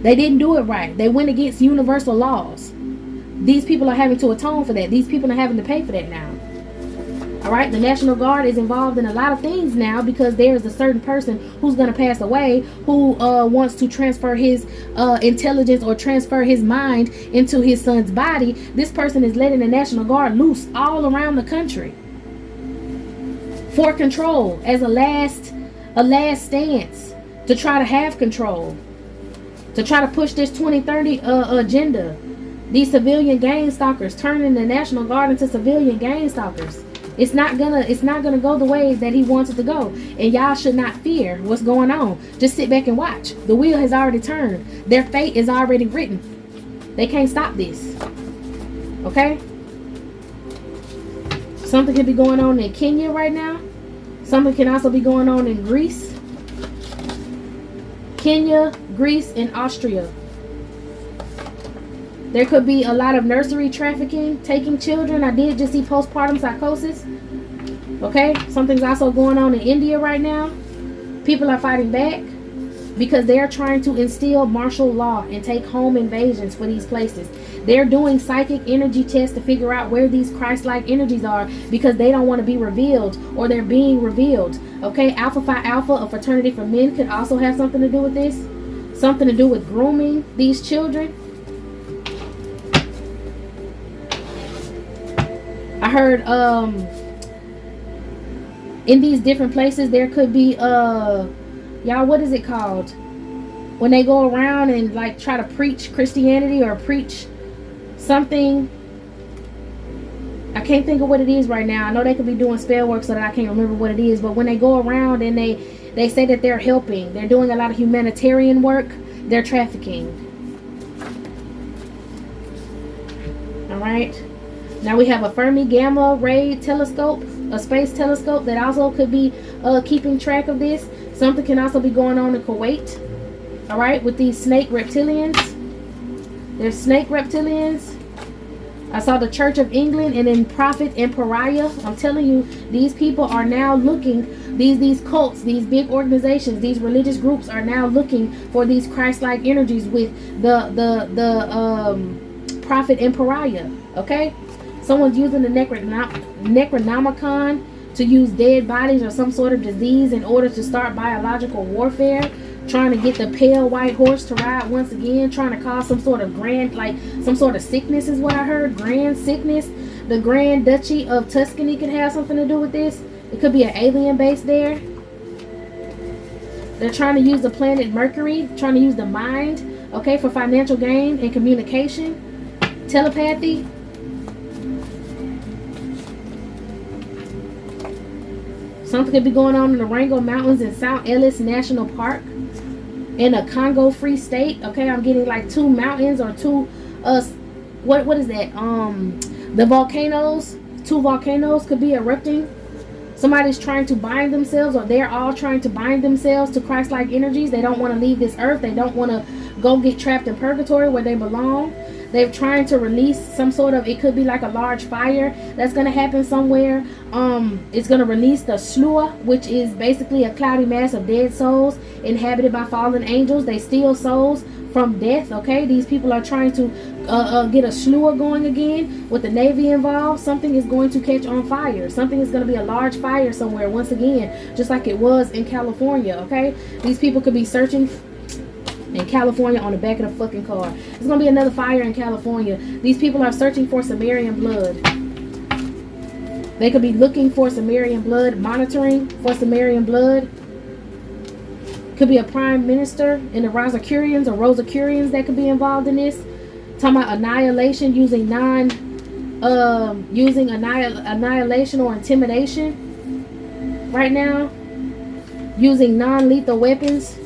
They didn't do it right. They went against universal laws. These people are having to atone for that. These people are having to pay for that now. All right, the National Guard is involved in a lot of things now because there is a certain person who's going to pass away who wants to transfer his intelligence or transfer his mind into his son's body. This person is letting the National Guard loose all around the country for control, as a last stance, to try to have control, to try to push this 2030 agenda. These civilian gang stalkers, turning the National Guard into civilian gang stalkers. It's not gonna go the way that he wants it to go. And y'all should not fear what's going on. Just sit back and watch. The wheel has already turned. Their fate is already written. They can't stop this. Okay? Something could be going on in Kenya right now. Something can also be going on in Greece. Kenya, Greece, and Austria. There could be a lot of nursery trafficking, taking children. I did just see postpartum psychosis. Okay, something's also going on in India right now. People are fighting back because they're trying to instill martial law and take home invasions for these places. They're doing psychic energy tests to figure out where these Christ-like energies are because they don't want to be revealed, or they're being revealed. Okay, Alpha Phi Alpha, a fraternity for men, could also have something to do with this. Something to do with grooming these children. I heard in these different places there could be y'all, what is it called when they go around and like try to preach Christianity or preach something? I can't think of what it is right now. I know they could be doing spell work so that I can't remember what it is, but when they go around and they say that they're helping, they're doing a lot of humanitarian work, they're trafficking. All right. Now we have a Fermi Gamma Ray telescope, a space telescope that also could be keeping track of this. Something can also be going on in Kuwait. All right, with these snake reptilians. There's snake reptilians. I saw the Church of England and then Prophet and Pariah. I'm telling you, these people are now looking, these cults, these big organizations, these religious groups are now looking for these Christ-like energies with the Prophet and Pariah. Okay? Someone's using the Necronomicon to use dead bodies or some sort of disease in order to start biological warfare, trying to get the pale white horse to ride once again, trying to cause some sort of grand, like some sort of sickness is what I heard, grand sickness. The Grand Duchy of Tuscany could have something to do with this. It could be an alien base there. They're trying to use the planet Mercury, trying to use the mind, okay, for financial gain and communication, telepathy. Something could be going on in the Rango Mountains in South Ellis National Park in a Congo Free State. Okay, I'm getting like 2 mountains or 2 what is that? The volcanoes. 2 volcanoes could be erupting. Somebody's trying to bind themselves, or they're all trying to bind themselves to Christ-like energies. They don't want to leave this earth. They don't want to go get trapped in purgatory where they belong. They're trying to release some sort of, it could be like a large fire that's going to happen somewhere. It's going to release the Slua, which is basically a cloudy mass of dead souls inhabited by fallen angels. They steal souls from death. Okay, these people are trying to get a Slua going again with the Navy involved. Something is going to catch on fire. Something is going to be a large fire somewhere once again, just like it was in California. Okay, these people could be searching in California on the back of the fucking car. There's gonna be another fire in California. These people are searching for Sumerian blood. They could be looking for Sumerian blood, monitoring for Sumerian blood. Could be a prime minister in the Rosicrucians or Rosicrucians that could be involved in this. Talking about annihilation using annihilation or intimidation right now, using non-lethal weapons.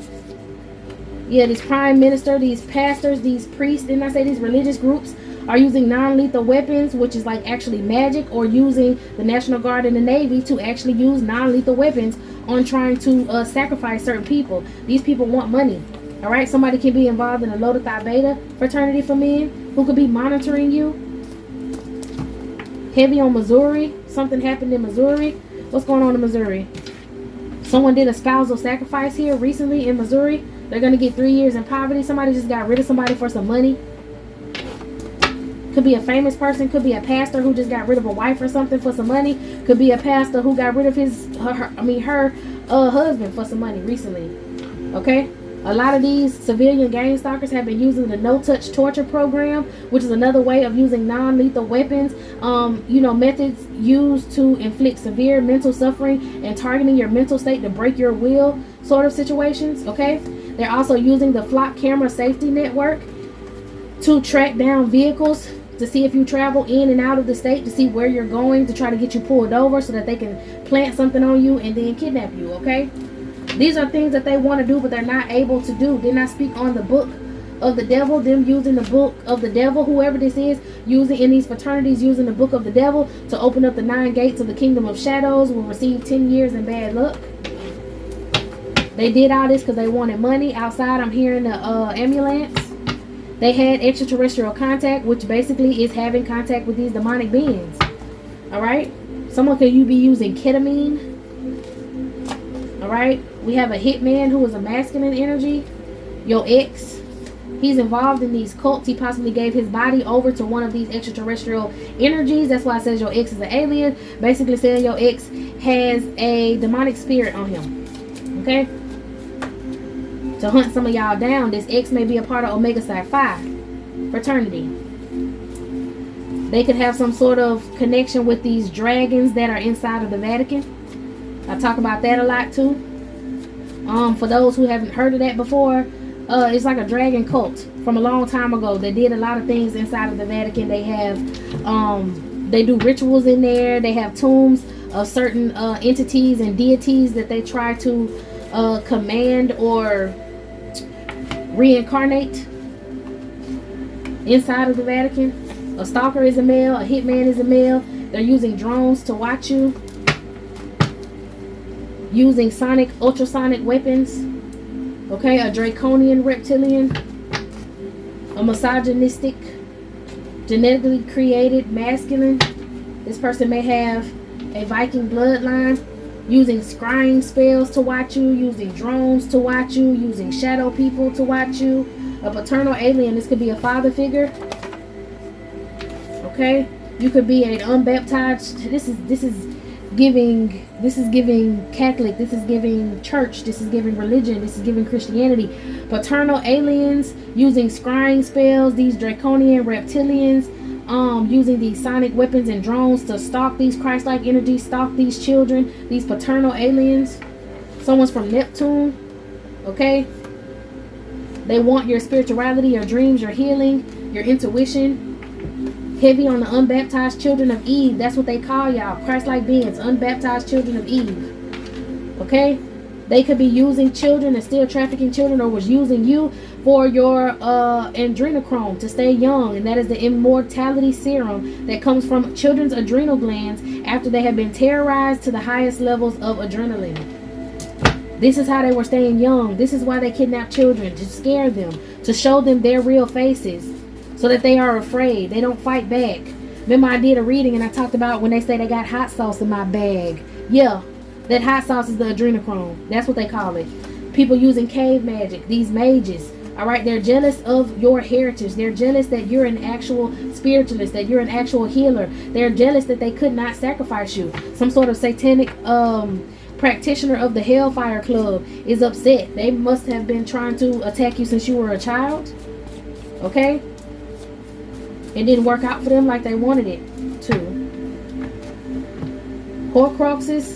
Yeah, this prime minister, these pastors, these priests, didn't I say these religious groups are using non-lethal weapons, which is like actually magic, or using the National Guard and the Navy to actually use non-lethal weapons on trying to sacrifice certain people. These people want money. All right, somebody can be involved in a Lota Theta Beta fraternity for men who could be monitoring you. Heavy on Missouri. Something happened in Missouri. What's going on in Missouri? Someone did a spousal sacrifice here recently in Missouri. They're going to get 3 years in poverty. Somebody just got rid of somebody for some money. Could be a famous person. Could be a pastor who just got rid of a wife or something for some money. Could be a pastor who got rid of her husband for some money recently. Okay? A lot of these civilian gang stalkers have been using the no-touch torture program, which is another way of using non-lethal weapons. Methods used to inflict severe mental suffering and targeting your mental state to break your will sort of situations. Okay? They're also using the flock camera safety network to track down vehicles to see if you travel in and out of the state, to see where you're going, to try to get you pulled over so that they can plant something on you and then kidnap you. Okay? These are things that they want to do, but they're not able to do. Didn't I speak on the book of the devil? Them using the book of the devil, whoever this is, using in these fraternities, using the book of the devil to open up the 9 gates of the kingdom of shadows, will receive 10 years in bad luck. They did all this because they wanted money. Outside, I'm hearing the ambulance. They had extraterrestrial contact, which basically is having contact with these demonic beings. All right? Someone could you be using ketamine. All right? We have a hitman who is a masculine energy. Your ex. He's involved in these cults. He possibly gave his body over to one of these extraterrestrial energies. That's why it says your ex is an alien. Basically saying your ex has a demonic spirit on him. Okay? To hunt some of y'all down. This ex may be a part of Omega Psi Phi fraternity. They could have some sort of connection with these dragons that are inside of the Vatican. I talk about that a lot too. For those who haven't heard of that before, it's like a dragon cult from a long time ago. They did a lot of things inside of the Vatican. They have, they do rituals in there. They have tombs of certain entities and deities that they try to command or reincarnate inside of the Vatican. A stalker is a male, a hitman is a male. They're using drones to watch you, using sonic, ultrasonic weapons. Okay, a draconian reptilian, a misogynistic, genetically created masculine. This person may have a Viking bloodline, using scrying spells to watch you, using drones to watch you, using shadow people to watch you. A paternal alien. This could be a father figure. Okay, you could be an unbaptized. This is giving Catholic. This is giving church. This is giving religion. This is giving Christianity. Paternal aliens using scrying spells. These draconian reptilians. Using these sonic weapons and drones to stalk these Christ-like energies, stalk these children, these paternal aliens. Someone's from Neptune, okay? They want your spirituality, your dreams, your healing, your intuition. Heavy on the unbaptized children of Eve. That's what they call y'all, Christ-like beings, unbaptized children of Eve. Okay? They could be using children and still trafficking children, or was using you for your adrenochrome to stay young. And that is the immortality serum that comes from children's adrenal glands after they have been terrorized to the highest levels of adrenaline. This is how they were staying young. This is why they kidnap children, to scare them, to show them their real faces, so that they are afraid. They don't fight back. Remember, I did a reading and I talked about when they say they got hot sauce in my bag. Yeah, that hot sauce is the adrenochrome. That's what they call it. People using cave magic, these mages. All right, they're jealous of your heritage. They're jealous that you're an actual spiritualist, that you're an actual healer. They're jealous that they could not sacrifice you. Some sort of satanic practitioner of the Hellfire Club is upset. They must have been trying to attack you since you were a child. Okay? It didn't work out for them like they wanted it to. Horcruxes.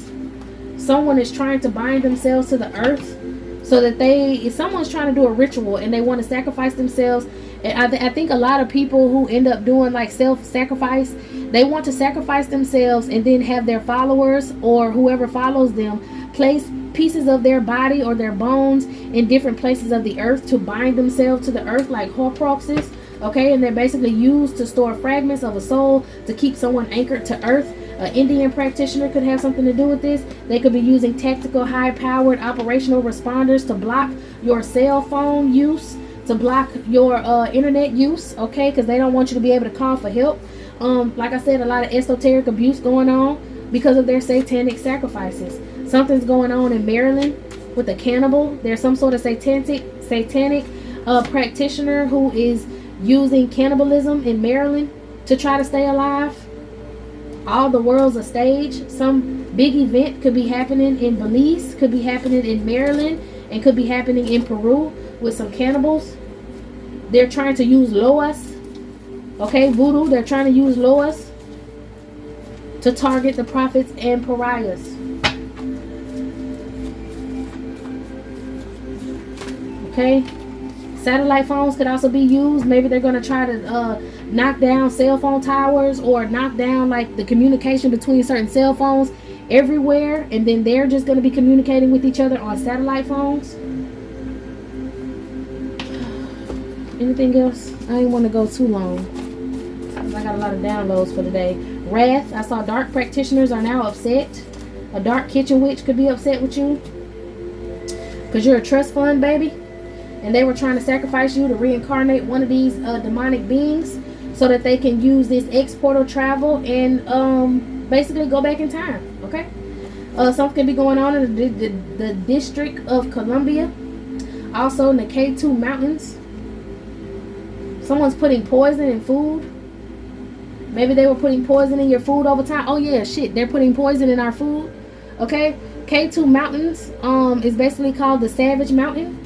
Someone is trying to bind themselves to the earth so that if someone's trying to do a ritual and they want to sacrifice themselves. And I think a lot of people who end up doing like self-sacrifice, they want to sacrifice themselves and then have their followers or whoever follows them place pieces of their body or their bones in different places of the earth to bind themselves to the earth, like Horcruxes. Okay, and they're basically used to store fragments of a soul to keep someone anchored to earth. An Indian practitioner could have something to do with this. They could be using tactical, high-powered operational responders to block your cell phone use, to block your internet use, okay, because they don't want you to be able to call for help. Like I said, a lot of esoteric abuse going on because of their satanic sacrifices. Something's going on in Maryland with a cannibal. There's some sort of satanic practitioner who is using cannibalism in Maryland to try to stay alive. All the world's a stage. Some big event could be happening in Belize, could be happening in Maryland, and could be happening in Peru with some cannibals. They're trying to use Loas, okay, voodoo. They're trying to use Loas to target the prophets and pariahs. Okay. Satellite phones could also be used. Maybe they're going to try to knock down cell phone towers or knock down like the communication between certain cell phones everywhere, and then they're just going to be communicating with each other on satellite phones. Anything else? I didn't want to go too long. I got a lot of downloads for today. Wrath. I saw dark practitioners are now upset. A dark kitchen witch could be upset with you because you're a trust fund baby. And they were trying to sacrifice you to reincarnate one of these demonic beings so that they can use this exportal travel and basically go back in time. Okay? Something could be going on in the District of Columbia. Also in the K2 Mountains. Someone's putting poison in food. Maybe they were putting poison in your food over time. Oh yeah, shit. They're putting poison in our food. Okay? K2 Mountains is basically called the Savage Mountain.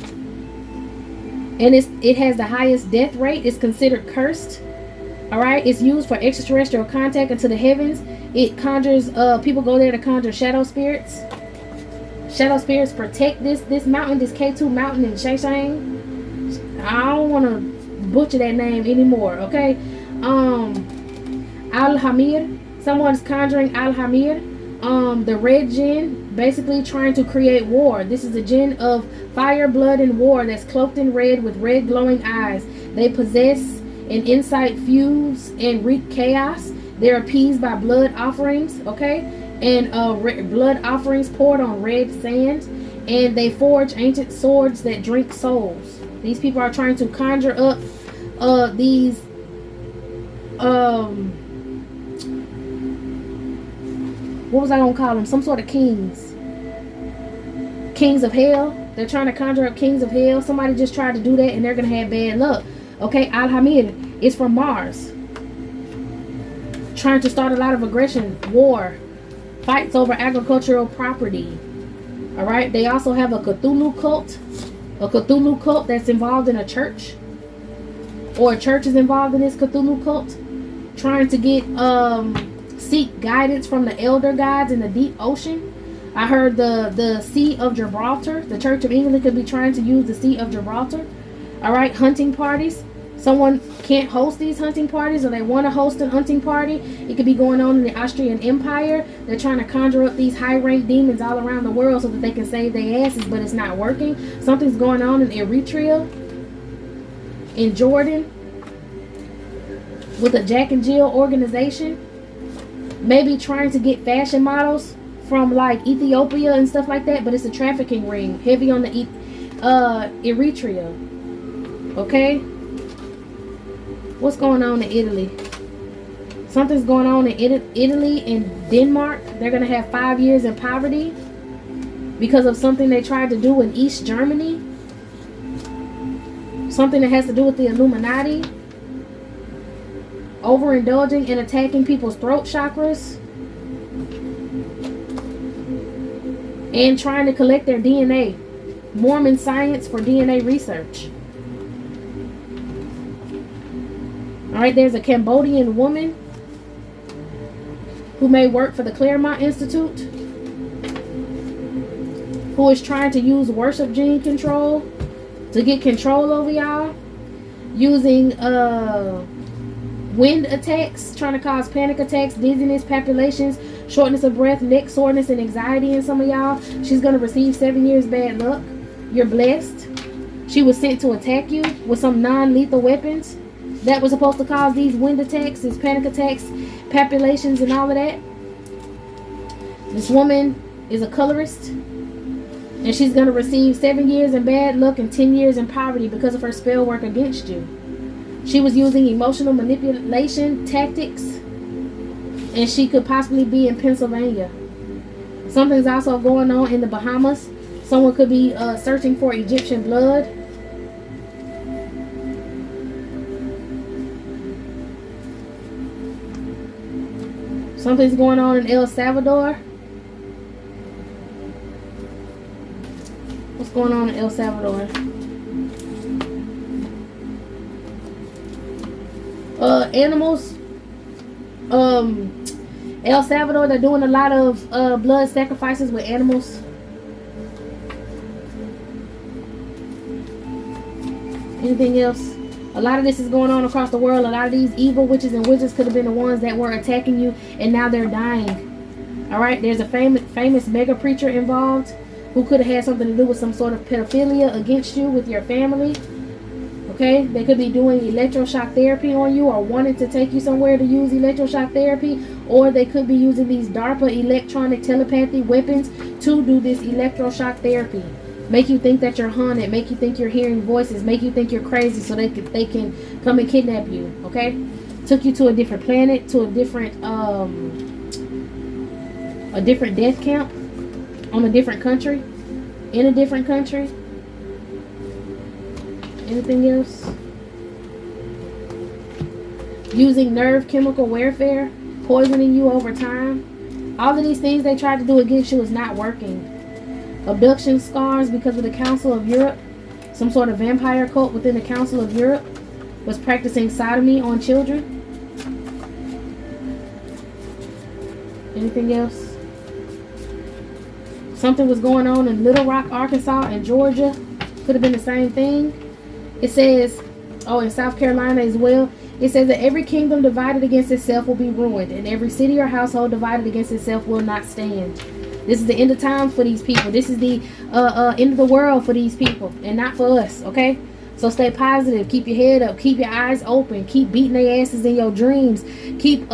And it has the highest death rate. It's considered cursed. Alright, it's used for extraterrestrial contact into the heavens. It conjures, people go there to conjure shadow spirits. Shadow spirits protect this mountain, this K2 mountain in Shang. I don't want to butcher that name anymore, okay? Al-Hamir. Someone's conjuring Al-Hamir. The red jinn, basically trying to create war. This is a jinn of fire, blood, and war that's cloaked in red with red glowing eyes. They possess an insight, fuse, and wreak chaos. They're appeased by blood offerings, okay? And blood offerings poured on red sand. And they forge ancient swords that drink souls. These people are trying to conjure up these what was I gonna call them? Some sort of kings. Kings of hell. They're trying to conjure up kings of hell. Somebody just tried to do that and they're gonna have bad luck. Okay, Al-Hamid is from Mars. Trying to start a lot of aggression, war, fights over agricultural property. Alright, they also have a Cthulhu cult. A Cthulhu cult that's involved in a church. Or a church is involved in this Cthulhu cult. Trying to get seek guidance from the elder gods in the deep ocean. I heard the Sea of Gibraltar. The Church of England could be trying to use the Sea of Gibraltar. Alright, hunting parties. Someone can't host these hunting parties, or they want to host a hunting party. It could be going on in the Austrian Empire. They're trying to conjure up these high-ranked demons all around the world so that they can save their asses, but it's not working. Something's going on in Eritrea, in Jordan, with a Jack and Jill organization. Maybe trying to get fashion models from like Ethiopia and stuff like that, but it's a trafficking ring, heavy on the Eritrea. Okay? What's going on in Italy? Something's going on in Italy and Denmark. They're going to have 5 years in poverty because of something they tried to do in East Germany. Something that has to do with the Illuminati. Overindulging and attacking people's throat chakras. And trying to collect their DNA. Mormon science for DNA research. Alright, there's a Cambodian woman who may work for the Claremont Institute, who is trying to use worship gene control to get control over y'all, using wind attacks, trying to cause panic attacks, dizziness, palpitations, shortness of breath, neck soreness, and anxiety in some of y'all. She's going to receive 7 years bad luck. You're blessed. She was sent to attack you with some non-lethal weapons that was supposed to cause these wind attacks, these panic attacks, palpitations, and all of that. This woman is a colorist, and she's going to receive 7 years in bad luck and 10 years in poverty because of her spell work against you. She was using emotional manipulation tactics, and she could possibly be in Pennsylvania. Something's also going on in the Bahamas. Someone could be searching for Egyptian blood. Something's going on in El Salvador. What's going on in El Salvador? Animals. El Salvador, they're doing a lot of blood sacrifices with animals. Anything else? A lot of this is going on across the world. A lot of these evil witches and wizards could have been the ones that were attacking you, and now they're dying. Alright, there's a famous mega preacher involved who could have had something to do with some sort of pedophilia against you with your family. Okay, they could be doing electroshock therapy on you, or wanting to take you somewhere to use electroshock therapy, or they could be using these DARPA electronic telepathy weapons to do this electroshock therapy. Make you think that you're haunted, make you think you're hearing voices, make you think you're crazy so they can come and kidnap you. Okay, took you to a different planet, to a different death camp, on a different country, in a different country. Anything else? Using nerve chemical warfare, poisoning you over time. All of these things they tried to do against you is not working. Abduction scars because of the Council of Europe. Some sort of vampire cult within the Council of Europe was practicing sodomy on children. Anything else? Something was going on in Little Rock, Arkansas, and Georgia. Could have been the same thing. It says, oh, in South Carolina as well. It says that every kingdom divided against itself will be ruined, and every city or household divided against itself will not stand. This is the end of times for these people. This is the end of the world for these people, and not for us, okay? So stay positive. Keep your head up. Keep your eyes open. Keep beating their asses in your dreams. Keep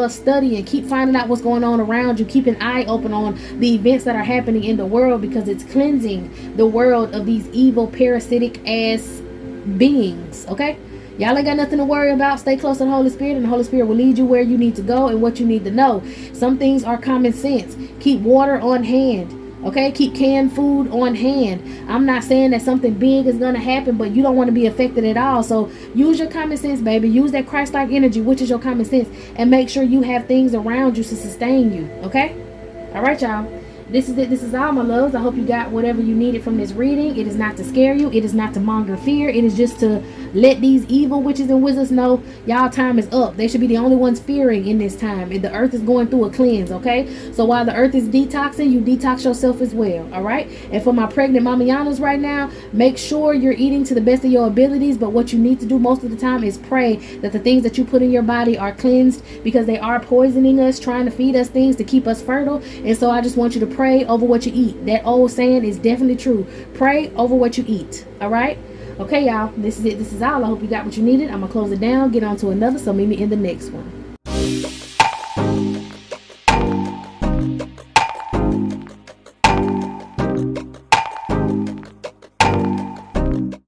studying. Keep finding out what's going on around you. Keep an eye open on the events that are happening in the world, because it's cleansing the world of these evil, parasitic ass beings, okay? Y'all ain't got nothing to worry about. Stay close to the Holy Spirit, and the Holy Spirit will lead you where you need to go and what you need to know. Some things are common sense. Keep water on hand, okay? Keep canned food on hand. I'm not saying that something big is going to happen, but you don't want to be affected at all. So use your common sense, baby. Use that Christ-like energy, which is your common sense, and make sure you have things around you to sustain you, okay? All right, y'all. This is it. This is all, my loves. I hope you got whatever you needed from this reading. It is not to scare you. It is not to monger fear. It is just to let these evil witches and wizards know y'all time is up. They should be the only ones fearing in this time. And the earth is going through a cleanse, okay? So while the earth is detoxing, you detox yourself as well, all right? And for my pregnant mamayanas right now, make sure you're eating to the best of your abilities. But what you need to do most of the time is pray that the things that you put in your body are cleansed, because they are poisoning us, trying to feed us things to keep us fertile. And so I just want you to pray over what you eat. That old saying is definitely true. Pray over what you eat. All right? Okay, y'all. This is it. This is all. I hope you got what you needed. I'm going to close it down, get on to another. So meet me in the next one.